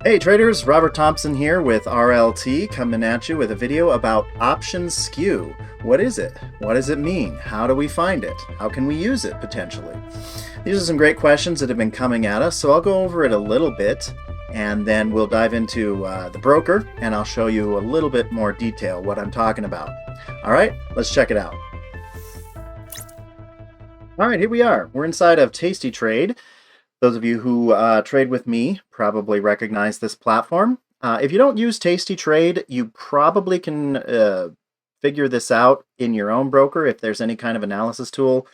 Hey traders, Robert Thompson here with RLT coming at you with a video about Options Skew. What is it? What does it mean? How do we find it? How can we use it potentially? These are some great questions that have been coming at us, so I'll go over it a little bit and then we'll dive into the broker and I'll show you a little bit more detail what I'm talking about. All right, let's check it out. All right, here we are. We're inside of Tastytrade. Those of you who trade with me probably recognize this platform. If you don't use Tastytrade, you probably can figure this out in your own broker if there's any kind of analysis tool.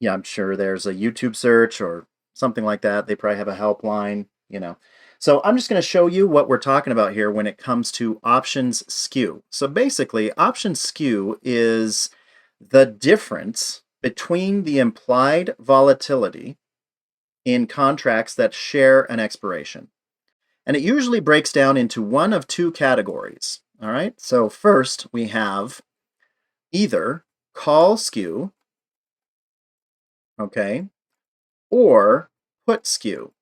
Yeah, I'm sure there's a YouTube search or something like that. They probably have a helpline, you know. So I'm just going to show you what we're talking about here when it comes to options skew. So basically, options skew is the difference between the implied volatility in contracts that share an expiration. And it usually breaks down into one of two categories. All right, so first we have either call skew, okay, or put skew.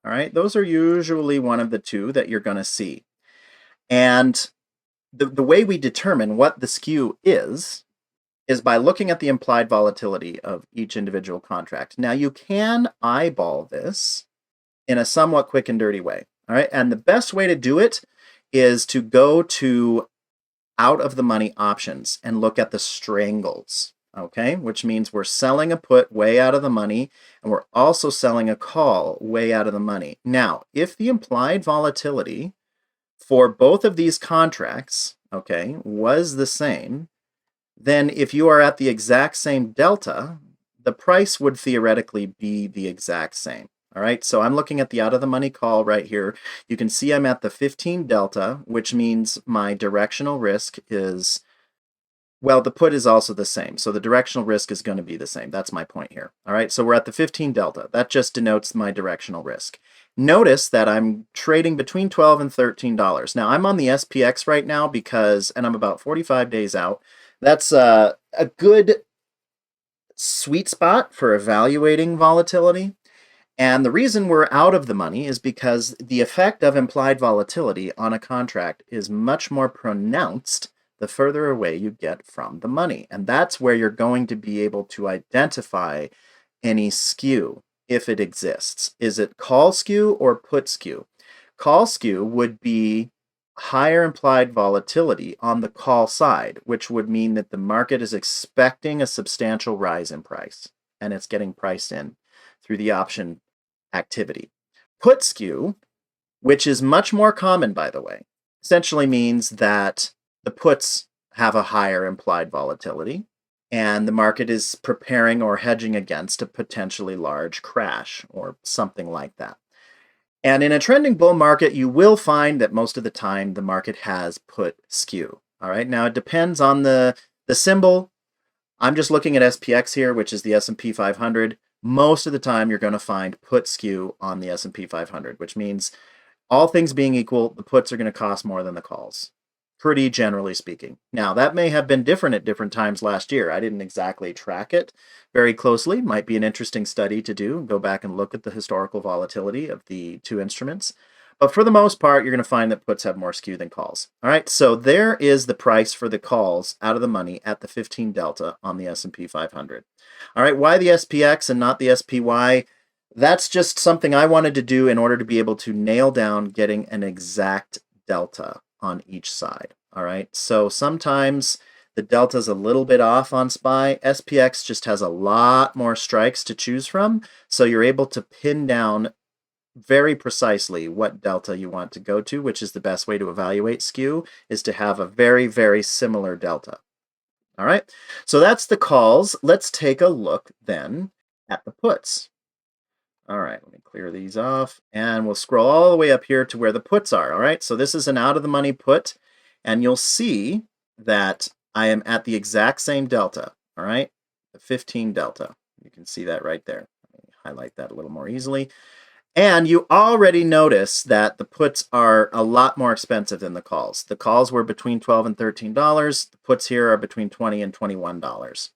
All right, those are usually one of the two that you're going to see. And the way we determine what the skew is by looking at the implied volatility of each individual contract. Now, you can eyeball this in a somewhat quick and dirty way, all right? And the best way to do it is to go to out of the money options and look at the strangles, okay? Which means we're selling a put way out of the money, and we're also selling a call way out of the money. Now, if the implied volatility for both of these contracts, okay, was the same, then if you are at the exact same delta, the price would theoretically be the exact same. All right, so I'm looking at the out of the money call right here. You can see I'm at the 15 delta, which means my directional risk is, well, the put is also the same. So the directional risk is going to be the same. That's my point here. All right, so we're at the 15 delta. That just denotes my directional risk. Notice that I'm trading between $12 and $13. Now, I'm on the SPX right now because, and I'm about 45 days out. That's a good sweet spot for evaluating volatility. And the reason we're out of the money is because the effect of implied volatility on a contract is much more pronounced the further away you get from the money. And that's where you're going to be able to identify any skew if it exists. Is it call skew or put skew? Call skew would be higher implied volatility on the call side, which would mean that the market is expecting a substantial rise in price, and it's getting priced in through the option activity. Put skew, which is much more common, by the way, essentially means that the puts have a higher implied volatility, and the market is preparing or hedging against a potentially large crash or something like that. And in a trending bull market, you will find that most of the time the market has put skew. All right, now it depends on the symbol. I'm just looking at SPX here, which is the S&P 500. Most of the time you're going to find put skew on the S&P 500, which means all things being equal, the puts are going to cost more than the calls, pretty generally speaking. Now, that may have been different at different times last year. I didn't exactly track it very closely. Might be an interesting study to do. Go back and look at the historical volatility of the two instruments. But for the most part, you're going to find that puts have more skew than calls. All right, so there is the price for the calls out of the money at the 15 delta on the S&P 500. All right, why the SPX and not the SPY? That's just something I wanted to do in order to be able to nail down getting an exact delta on each side. All right, so sometimes the delta's a little bit off on SPY. SPX just has a lot more strikes to choose from, so you're able to pin down very precisely what delta you want to go to, which is the best way to evaluate skew, is to have a very, very similar delta. All right, so that's the calls. Let's take a look then at the puts. All right, let me clear these off, and we'll scroll all the way up here to where the puts are. All right, so this is an out-of-the-money put, and you'll see that I am at the exact same delta, all right, the 15 delta. You can see that right there. Let me highlight that a little more easily. And you already notice that the puts are a lot more expensive than the calls. The calls were between $12 and $13. The puts here are between $20 and $21.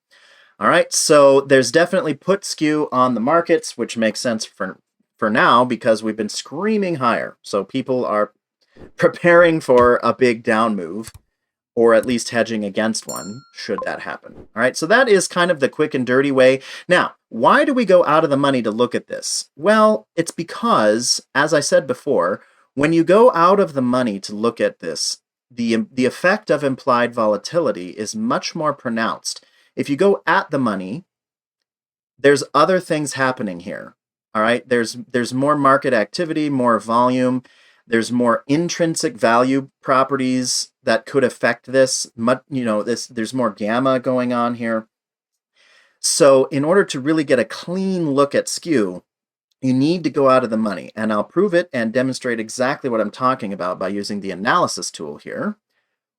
All right, so there's definitely put skew on the markets, which makes sense for now because we've been screaming higher. So people are preparing for a big down move, or at least hedging against one should that happen. All right, so that is kind of the quick and dirty way. Now, why do we go out of the money to look at this? Well, it's because, as I said before, when you go out of the money to look at this, the effect of implied volatility is much more pronounced. If you go at the money, there's other things happening here. All right, there's more market activity, more volume. There's more intrinsic value properties that could affect this. There's more gamma going on here. So in order to really get a clean look at skew, you need to go out of the money. And I'll prove it and demonstrate exactly what I'm talking about by using the analysis tool here,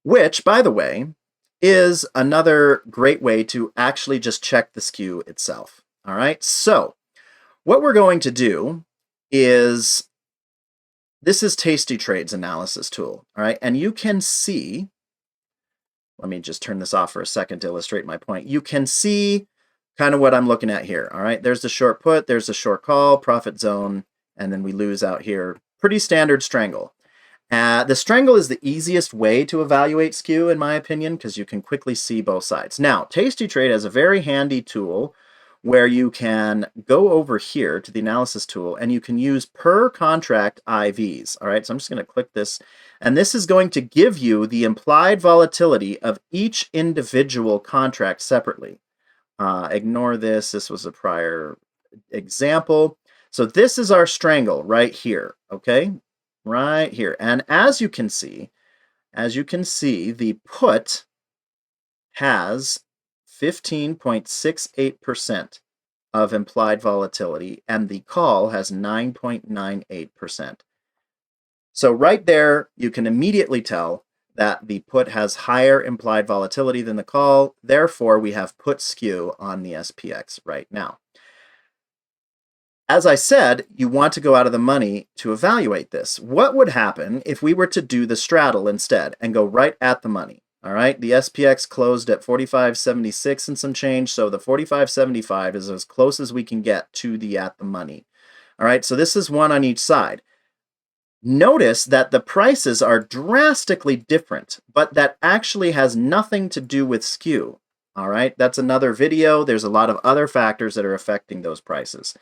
which, by the way, is another great way to actually just check the skew itself. All right, so what we're going to do is, this is Tastytrade's analysis tool, all right? And you can see, let me just turn this off for a second to illustrate my point. You can see kind of what I'm looking at here, all right? There's the short put, there's the short call, profit zone, and then we lose out here. Pretty standard strangle. The strangle is the easiest way to evaluate skew, in my opinion, because you can quickly see both sides. Now, Tastytrade has a very handy tool where you can go over here to the analysis tool and you can use per contract IVs. All right, so I'm just going to click this, and this is going to give you the implied volatility of each individual contract separately. Ignore this. This was a prior example. So this is our strangle right here. Okay, right here. And as you can see, the put has 15.68% of implied volatility, and the call has 9.98%. So right there, you can immediately tell that the put has higher implied volatility than the call. Therefore, we have put skew on the SPX right now. As I said, you want to go out of the money to evaluate this. What would happen if we were to do the straddle instead and go right at the money? All right, the SPX closed at 45.76 and some change, so the 45.75 is as close as we can get to the at the money. All right, so this is one on each side. Notice that the prices are drastically different, but that actually has nothing to do with skew. All right, that's another video. There's a lot of other factors that are affecting those prices.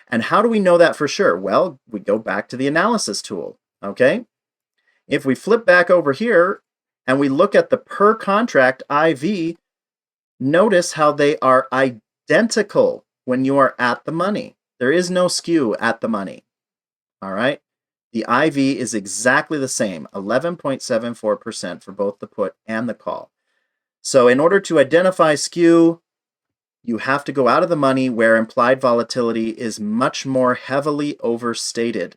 And how do we know that for sure? Well, we go back to the analysis tool, okay? If we flip back over here, and we look at the per contract IV, notice how they are identical when you are at the money. There is no skew at the money. All right? The IV is exactly the same, 11.74% for both the put and the call. So in order to identify skew, you have to go out of the money where implied volatility is much more heavily overstated.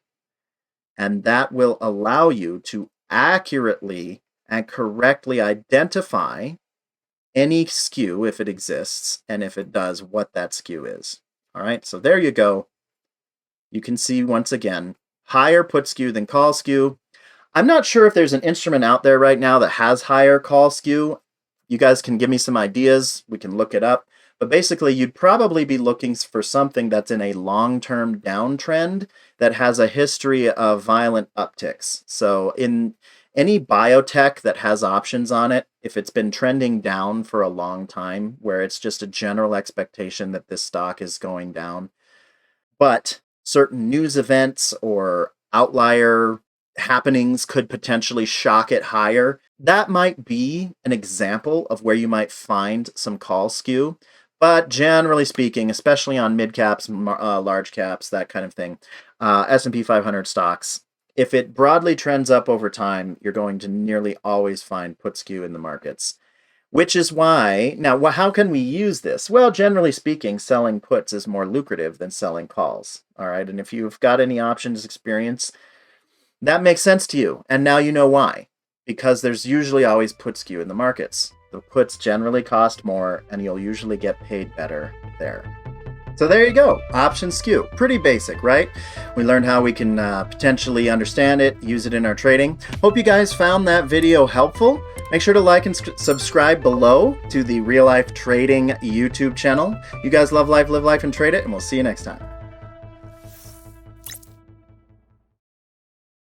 And that will allow you to accurately and correctly identify any skew if it exists, and if it does, what that skew is. All right, so there you go. You can see once again, higher put skew than call skew. I'm not sure if there's an instrument out there right now that has higher call skew. You guys can give me some ideas. We can look it up. But basically, you'd probably be looking for something that's in a long-term downtrend that has a history of violent upticks. So in any biotech that has options on it, if it's been trending down for a long time, where it's just a general expectation that this stock is going down, but certain news events or outlier happenings could potentially shock it higher, that might be an example of where you might find some call skew. But generally speaking, especially on mid caps, large caps, that kind of thing, S&P 500 stocks, if it broadly trends up over time, you're going to nearly always find put skew in the markets. Which is why, now how can we use this? Well, generally speaking, selling puts is more lucrative than selling calls. All right, and if you've got any options experience, that makes sense to you. And now you know why. Because there's usually always put skew in the markets. The puts generally cost more, and you'll usually get paid better there. So there you go, option skew. Pretty basic, right? We learned how we can potentially understand it, use it in our trading. Hope you guys found that video helpful. Make sure to like and subscribe below to the Real Life Trading YouTube channel. You guys love life, live life, and trade it, and we'll see you next time.